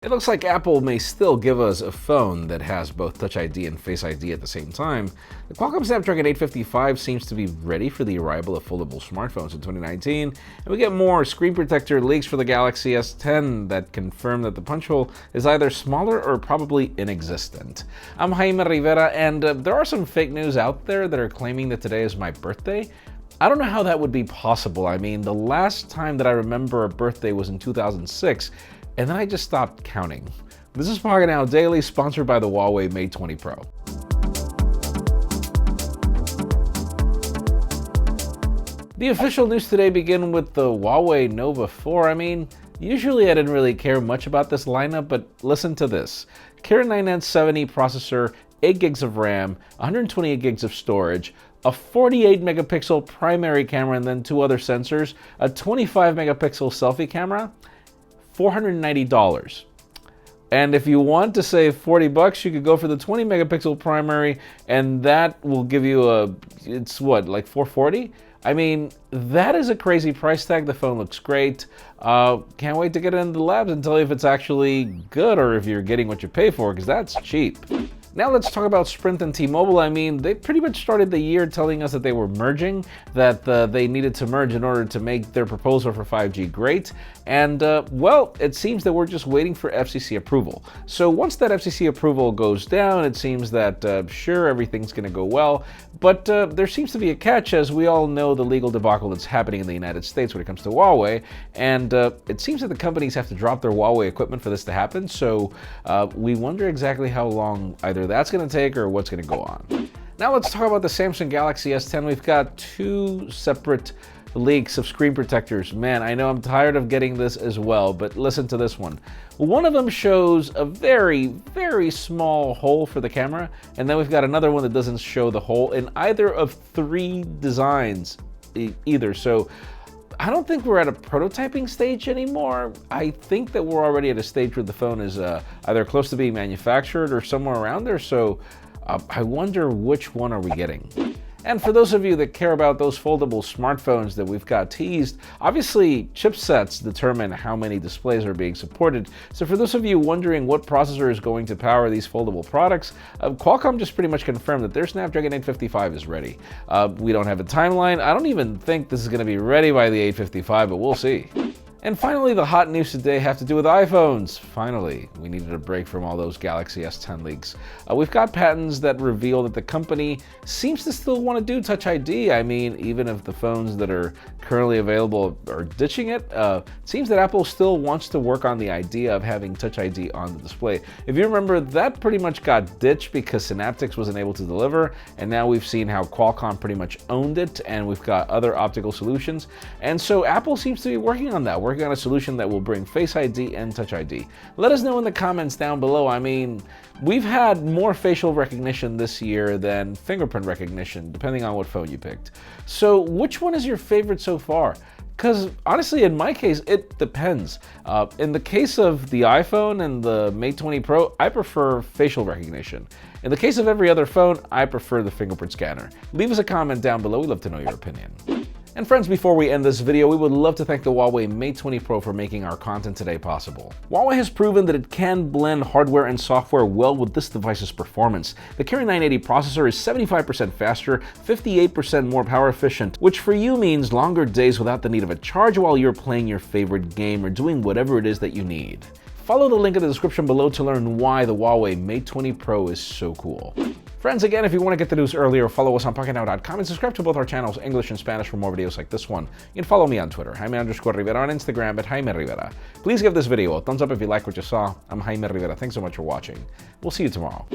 It looks like Apple may still give us a phone that has both Touch ID and Face ID at the same time. The Qualcomm Snapdragon 855 seems to be ready for the arrival of foldable smartphones in 2019, and we get more screen protector leaks for the Galaxy S10 that confirm that the punch hole is either smaller or probably inexistent. I'm Jaime Rivera, and there are some fake news out there that are claiming that today is my birthday. I don't know how that would be possible. I mean, the last time that I remember a birthday was in 2006, and then I just stopped counting. This is Pocketnow Daily, sponsored by the Huawei May 20 Pro. The official news today begin with the Huawei Nova 4. I mean, usually I didn't really care much about this lineup, but listen to this. Kirin 970 processor, 8 gigs of RAM, 128 gigs of storage, a 48 megapixel primary camera and then 2 other sensors, a 25 megapixel selfie camera, $490. And if you want to save $40, you could go for the 20 megapixel primary, and that will give you it's what, like $440? I mean, that is a crazy price tag. The phone looks great. Can't wait to get it into the labs and tell you if it's actually good or if you're getting what you pay for, because that's cheap. Now let's talk about Sprint and T-Mobile. I mean, they pretty much started the year telling us that they were merging, that they needed to merge in order to make their proposal for 5G great. And well, it seems that we're just waiting for FCC approval. So once that FCC approval goes down, it seems that sure, everything's going to go well. But there seems to be a catch, as we all know the legal debacle that's happening in the United States when it comes to Huawei. And it seems that the companies have to drop their Huawei equipment for this to happen. So we wonder exactly how long either that's going to take or what's going to go on. Now let's talk about the Samsung Galaxy S10. We've got 2 separate leaks of screen protectors. Man, I know I'm tired of getting this as well, but listen to this one. One of them shows a very, very small hole for the camera, and then we've got another one that doesn't show the hole in either of 3 designs either. So I don't think we're at a prototyping stage anymore. I think that we're already at a stage where the phone is either close to being manufactured or somewhere around there. So I wonder which one are we getting. And for those of you that care about those foldable smartphones that we've got teased, obviously chipsets determine how many displays are being supported. So for those of you wondering what processor is going to power these foldable products, Qualcomm just pretty much confirmed that their Snapdragon 855 is ready. We don't have a timeline. I don't even think this is going to be ready by the 855, but we'll see. And finally, the hot news today have to do with iPhones. Finally, we needed a break from all those Galaxy S10 leaks. We've got patents that reveal that the company seems to still want to do Touch ID. I mean, even if the phones that are currently available are ditching it, it seems that Apple still wants to work on the idea of having Touch ID on the display. If you remember, that pretty much got ditched because Synaptics wasn't able to deliver, and now we've seen how Qualcomm pretty much owned it, and we've got other optical solutions. And so Apple seems to be working on that, working on a solution that will bring Face ID and Touch ID. Let us know in the comments down below. I mean, we've had more facial recognition this year than fingerprint recognition, depending on what phone you picked. So which one is your favorite so far? Because honestly, in my case, it depends. In the case of the iPhone and the May 20 Pro, I prefer facial recognition. In the case of every other phone, I prefer the fingerprint scanner. Leave us a comment down below. We'd love to know your opinion. And friends, before we end this video, we would love to thank the Huawei May 20 Pro for making our content today possible. Huawei has proven that it can blend hardware and software well with this device's performance. The Kirin 980 processor is 75% faster, 58% more power efficient, which for you means longer days without the need of a charge while you're playing your favorite game or doing whatever it is that you need. Follow the link in the description below to learn why the Huawei May 20 Pro is so cool. Friends, again, if you want to get the news earlier, follow us on Pocketnow.com and subscribe to both our channels, English and Spanish, for more videos like this one. You can follow me on Twitter, Jaime_Rivera, on Instagram at Jaime Rivera. Please give this video a thumbs up if you like what you saw. I'm Jaime Rivera. Thanks so much for watching. We'll see you tomorrow.